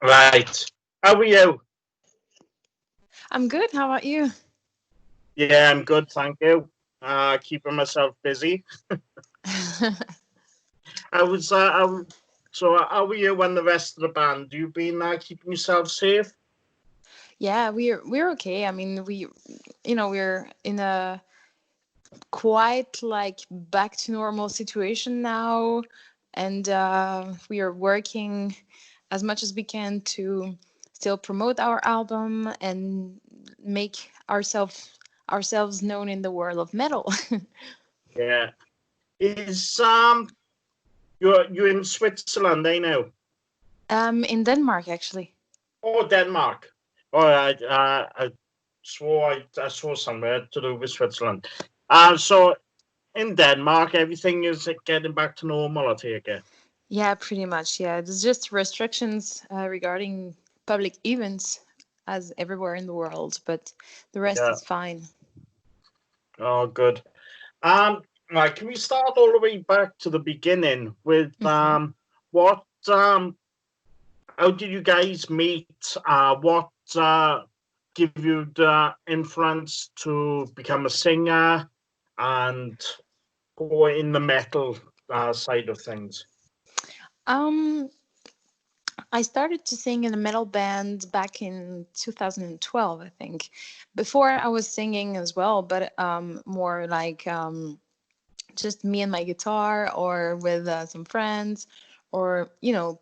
Right. How are you? I'm good. How about you? Yeah, I'm good, thank you. Keeping myself busy. I was, so how are you and the rest of the band? You been keeping yourself safe? Yeah, we're okay. I mean, we're in a quite like back to normal situation now, and we are working as much as we can to still promote our album and make ourselves known in the world of metal. Yeah. Is you're in Switzerland, I know. In Denmark, actually. Oh, Denmark. Oh, I swore I saw somewhere to do with Switzerland. So in Denmark, everything is getting back to normal, I take it. Yeah, pretty much. Yeah, there's just restrictions regarding public events as everywhere in the world, but the rest Yeah. is fine. Oh, good. Right, can we start all the way back to the beginning with Hmm. what how did you guys meet? What give you the influence to become a singer and go in the metal side of things? Um, I started to sing in a metal band back in 2012, I think. Before I was singing as well, but more like just me and my guitar, or with some friends, or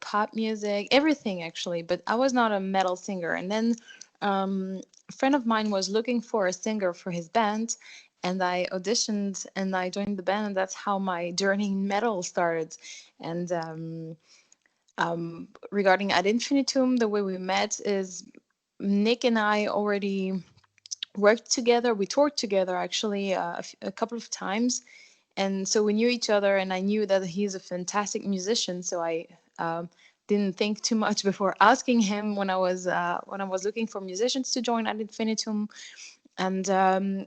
pop music, everything actually. But I was not a metal singer. And then a friend of mine was looking for a singer for his band, and I auditioned and I joined the band, and that's how my journey in metal started. And regarding Ad Infinitum, the way we met is Nick and I already worked together. We toured together actually a couple of times, and so we knew each other. And I knew that he's a fantastic musician, so I didn't think too much before asking him when I was looking for musicians to join Ad Infinitum. And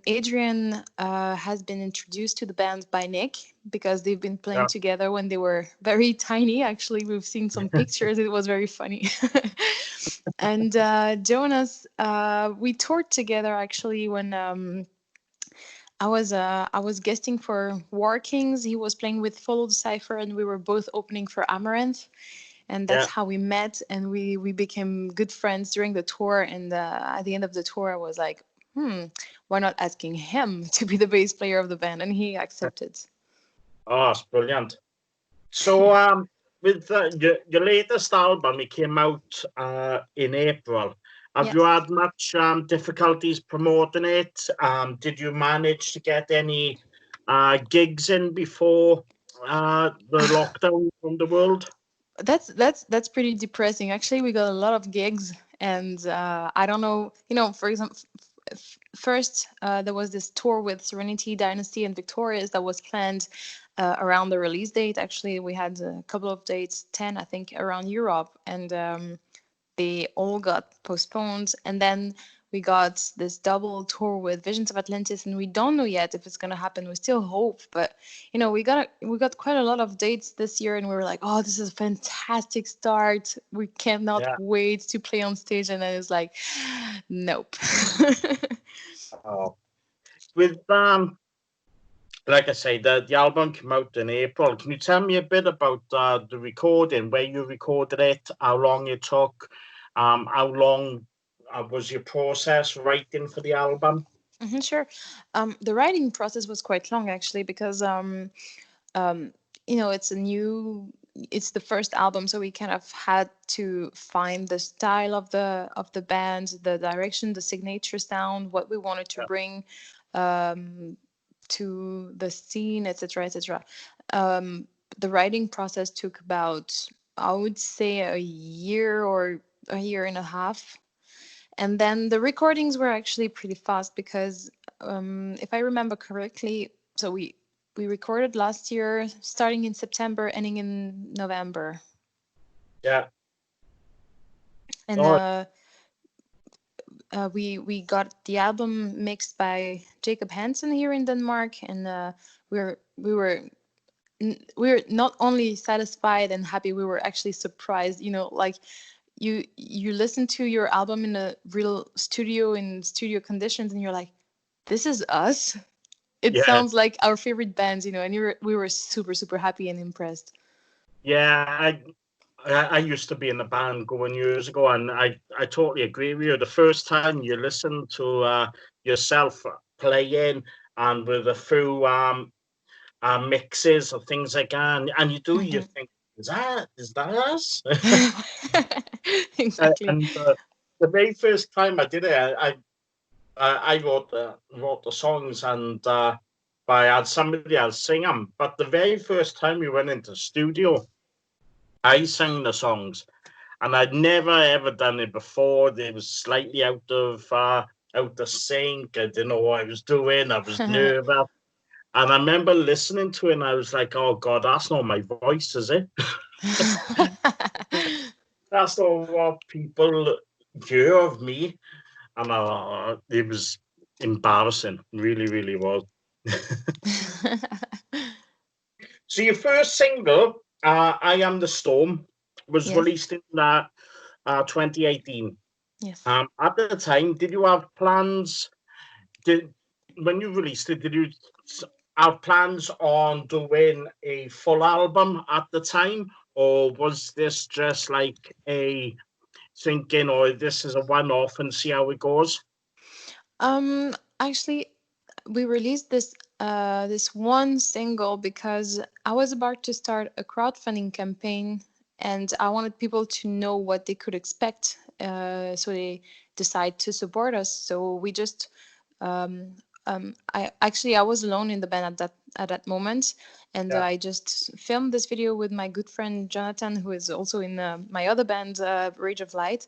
Adrian has been introduced to the band by Nick because they've been playing Yeah. together when they were very tiny. Actually, we've seen some pictures. It was very funny. And Jonas, we toured together actually when I was guesting for War Kings. He was playing with Follow the Cipher, and we were both opening for Amaranth. And that's Yeah. how we met, and we became good friends during the tour. And at the end of the tour, I was like, why not asking him to be the bass player of the band? And he accepted. Oh, it's brilliant. So with your latest album, it came out in April. Have you Yes. had much difficulties promoting it? Did you manage to get any gigs in before the lockdown from the world? That's pretty depressing. Actually, we got a lot of gigs, and I don't know. For example, first there was this tour with Serenity, Dynasty, and Victorious that was planned around the release date. Actually, we had a couple of dates, 10, I think, around Europe, and they all got postponed. And then we got this double tour with Visions of Atlantis, and we don't know yet if it's going to happen. We still hope, but we got quite a lot of dates this year, and we were like, oh, this is a fantastic start. We cannot Yeah. wait to play on stage. And then it's like, nope. Oh. With like I say, the album came out in April. Can you tell me a bit about the recording, where you recorded it, how long it took, how long was your process writing for the album? Sure. The writing process was quite long actually, because um, it's it's the first album, so we kind of had to find the style of the band, the direction, the signature sound, what we wanted to Yeah. bring um, to the scene, etc., etc. Um, the writing process took about, I would say, a year or a year and a half. And then the recordings were actually pretty fast because, if I remember correctly, so we recorded last year, starting in September, ending in November, Yeah. and Oh, we got the album mixed by Jacob Hansen here in Denmark, and we were not only satisfied and happy, we were actually surprised. Like you listen to your album in a real studio, in studio conditions, and you're like, this is us. It Yeah, sounds like our favorite bands, and we were super, super happy and impressed. yeah. I used to be in a band going years ago, and I totally agree with you. The first time you listen to yourself playing and with a few mixes or things like that, and you think, is that us? Exactly. And the very first time I did it, I wrote the songs, and I had somebody else sing them. But the very first time we went into the studio, I sang the songs, and I'd never ever done it before. It was slightly out of sync. I didn't know what I was doing. I was nervous, and I remember listening to it, and I was like, "Oh God, that's not my voice, is it? That's not what people hear of me." And it was embarrassing, really, really was. So your first single, "I Am the Storm," was Yes. released in 2018. Yes. At the time, did you have plans? Did When you released it, did you have plans on doing a full album at the time, or was this just like a thinking, or this is a one-off and see how it goes? Actually, we released this one single because I was about to start a crowdfunding campaign, and I wanted people to know what they could expect, so they decide to support us. So we just I was alone in the band at that moment, and Yeah, I just filmed this video with my good friend Jonathan, who is also in my other band, Rage of Light,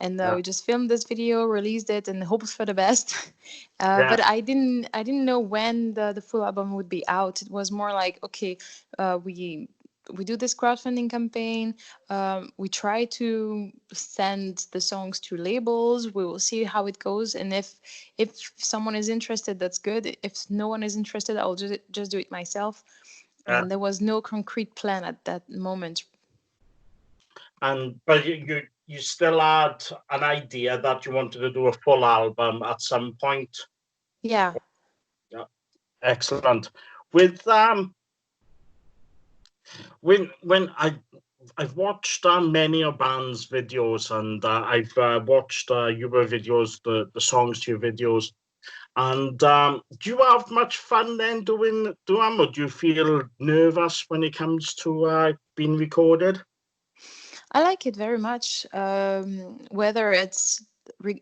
and yeah, we just filmed this video, released it, and hoped for the best. yeah. But I didn't know when the full album would be out. It was more like, okay, we do this crowdfunding campaign. We try to send the songs to labels. We will see how it goes, and if someone is interested, that's good. If no one is interested, I'll just do it myself. Yeah. And there was no concrete plan at that moment. And but you still had an idea that you wanted to do a full album at some point. Yeah. Yeah, excellent. With when I've watched many of band's videos, and I've watched your videos, the songs to your videos. And do you have much fun then doing them, or do you feel nervous when it comes to being recorded? I like it very much. Whether it's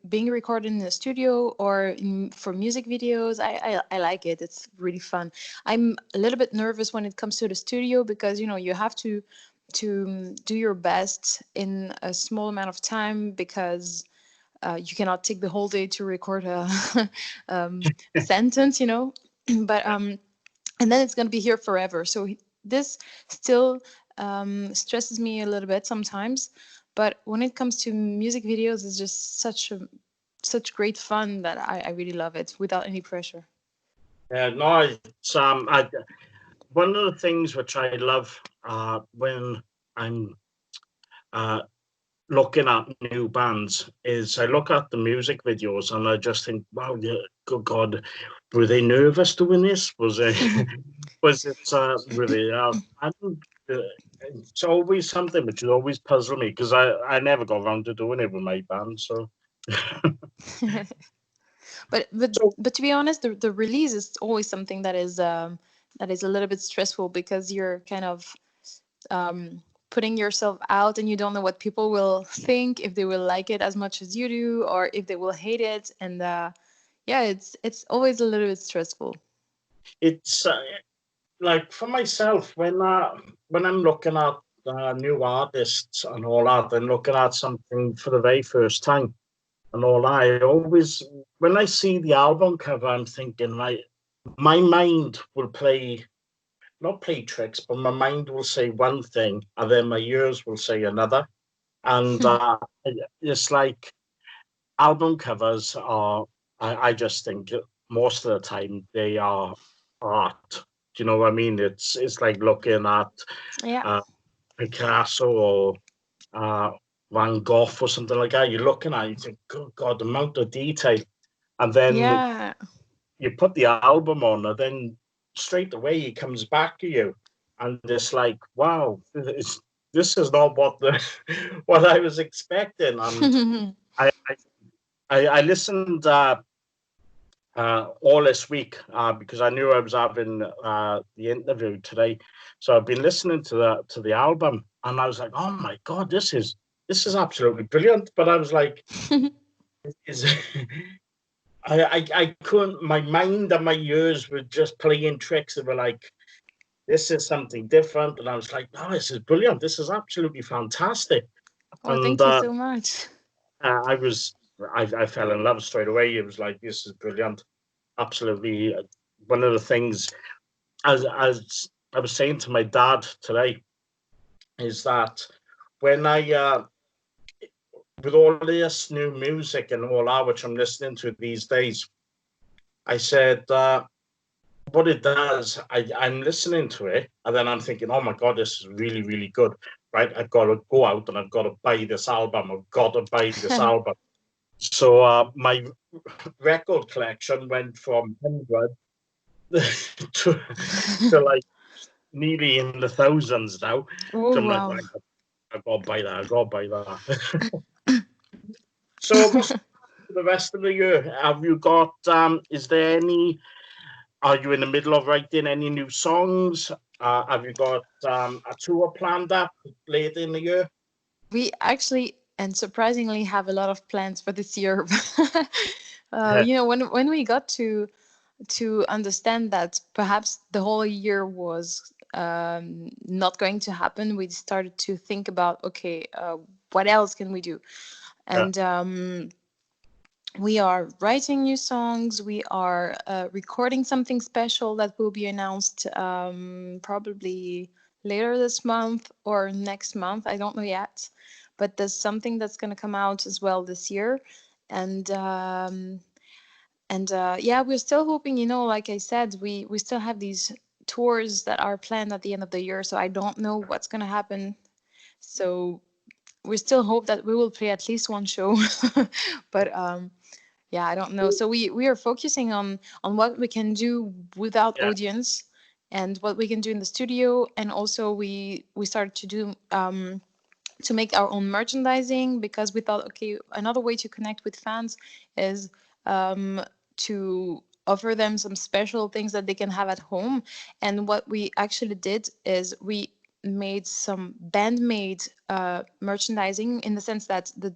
being recorded in the studio or for music videos, I like it. It's really fun. I'm a little bit nervous when it comes to the studio because you have to do your best in a small amount of time because you cannot take the whole day to record a sentence, but and then it's going to be here forever. So this still stresses me a little bit sometimes, but when it comes to music videos, it's just such great fun that I really love it without any pressure. No, it's one of the things which I love when I'm uh, looking at new bands is I look at the music videos and I just think, wow, yeah, good God, were they nervous doing this? Was it was it really? And, it's always something which is always puzzling me because I never got around to doing it with my band. So, but but so but to be honest, the release is always something that is a little bit stressful because you're kind of putting yourself out and you don't know what people will think, if they will like it as much as you do or if they will hate it. And yeah, it's always a little bit stressful. it's like for myself when I'm looking at new artists and all that, and looking at something for the very first time and all that, I always when I see the album cover, I'm thinking, right, my mind will play not play tricks, but my mind will say one thing and then my ears will say another. And it's like album covers are, I just think most of the time they are art. Do you know what I mean? It's like looking at Yeah. uh, Picasso or uh, Van Gogh or something like that. You're looking at it, you think, good God, the amount of detail. And then Yeah. you put the album on, and then straight away he comes back to you. And it's like, wow, this is not what what I was expecting. And I I listened all this week because I knew I was having the interview today. So I've been listening to the album, and I was like, oh my God, this is absolutely brilliant. But I was like, is I couldn't. My mind and my ears were just playing tricks. They were like, this is something different, and I was like, oh, this is brilliant. This is absolutely fantastic. Well, And thank you so much. I fell in love straight away. It was like, this is brilliant. Absolutely. One of the things, as I was saying to my dad today, is that when with all this new music and all that, which I'm listening to these days, I said, what it does, I'm listening to it, and then I'm thinking, oh my God, this is really, really good, right? I've got to go out and I've got to buy this album. I've got to buy this album. So my record collection went from 100 to like nearly in the thousands now. Oh, So I'm like, wow. right, I've got to buy that. I've got to buy that. So what's the rest of the year? Have you got, is there any, are you in the middle of writing any new songs? Have you got a tour planned up later in the year? We actually and surprisingly have a lot of plans for this year. When we got to understand that perhaps the whole year was not going to happen, we started to think about, okay, what else can we do? And we are writing new songs. We are recording something special that will be announced probably later this month or next month. I don't know yet, but there's something that's going to come out as well this year. And yeah, we're still hoping, like I said, we still have these tours that are planned at the end of the year. So I don't know what's going to happen. So we still hope that we will play at least one show. But yeah, I don't know. So we are focusing on what we can do without audience and what we can do in the studio. And also we started to do to make our own merchandising, because we thought, okay, another way to connect with fans is to offer them some special things that they can have at home. And what we actually did is we made some band-made merchandising, in the sense that the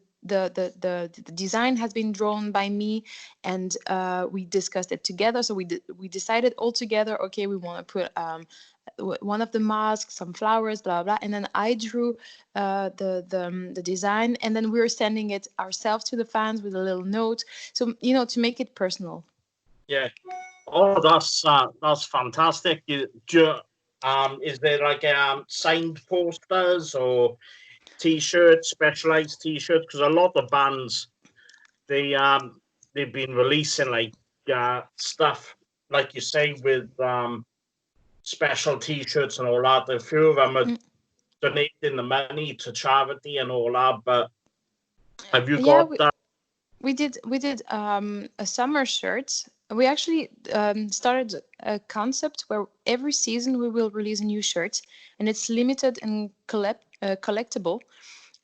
design has been drawn by me, and we discussed it together. So we decided all together, okay, we want to put one of the masks, some flowers, blah blah, and then I drew the design, and then we were sending it ourselves to the fans with a little note, so to make it personal. Yeah. Oh, that's fantastic. Is there like signed posters or T-shirts, specialized T-shirts? Because a lot of bands, they've been releasing like stuff, like you say, with special T-shirts and all that. A few of them are donating the money to charity and all that. But have you got that? We did a summer shirt. We actually started a concept where every season we will release a new shirt, and it's limited and collectible.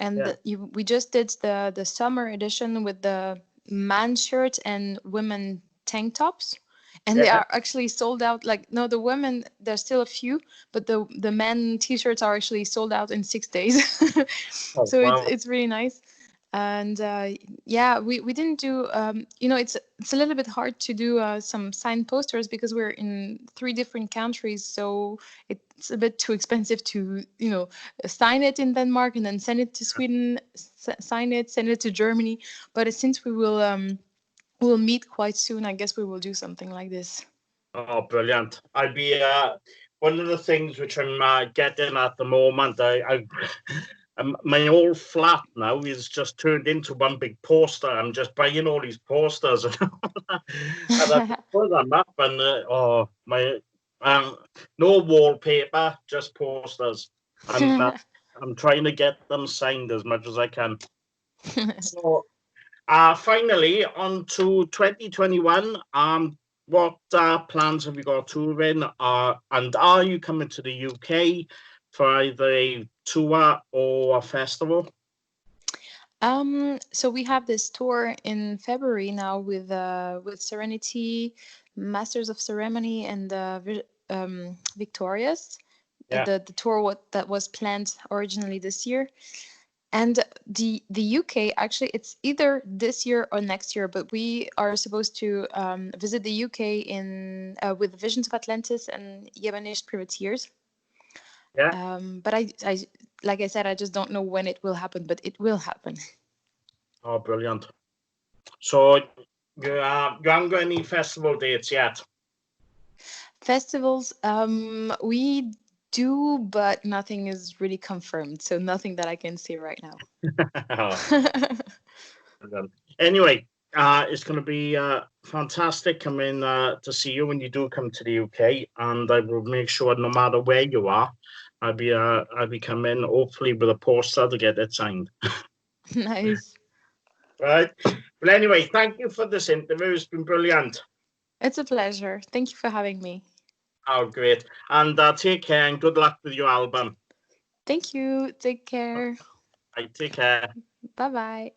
And we just did the summer edition with the man shirt and women tank tops, and they are actually sold out. Like, no, the women, there's still a few, but the men t-shirts are actually sold out in 6 days. So wow. it's really nice. And we didn't do it's a little bit hard to do some signed posters, because we're in 3 different countries, so it's a bit too expensive to sign it in Denmark and then send it to Sweden, sign it, send it to Germany. But since we'll meet quite soon, I guess we will do something like this. Oh, brilliant. I'd be one of the things which I'm getting at the moment. I my old flat now is just turned into one big poster. I'm just buying all these posters and I put them up, and my no wallpaper, just posters. And I'm trying to get them signed as much as I can. So, finally, on to 2021. What plans have you got touring? And are you coming to the UK for either a tour or a festival? So we have this tour in February now with Serenity, Masters of Ceremony, and Victorious. Yeah. The tour that was planned originally this year. And the UK, actually, it's either this year or next year, but we are supposed to visit the UK in with Visions of Atlantis and Yemenish Privateers. Yeah. But I, like I said, I just don't know when it will happen, but it will happen. Oh, brilliant. So you haven't got any festival dates yet? Festivals, we do, but nothing is really confirmed. So nothing that I can say right now. Anyway, it's going to be fantastic coming to see you when you do come to the UK, and I will make sure no matter where you are, I'll be coming hopefully with a poster to get it signed. Nice. Right. Well, anyway, thank you for this interview. It's been brilliant. It's a pleasure. Thank you for having me. Oh, great. And take care and good luck with your album. Thank you. Take care. Right, take care. Bye-bye.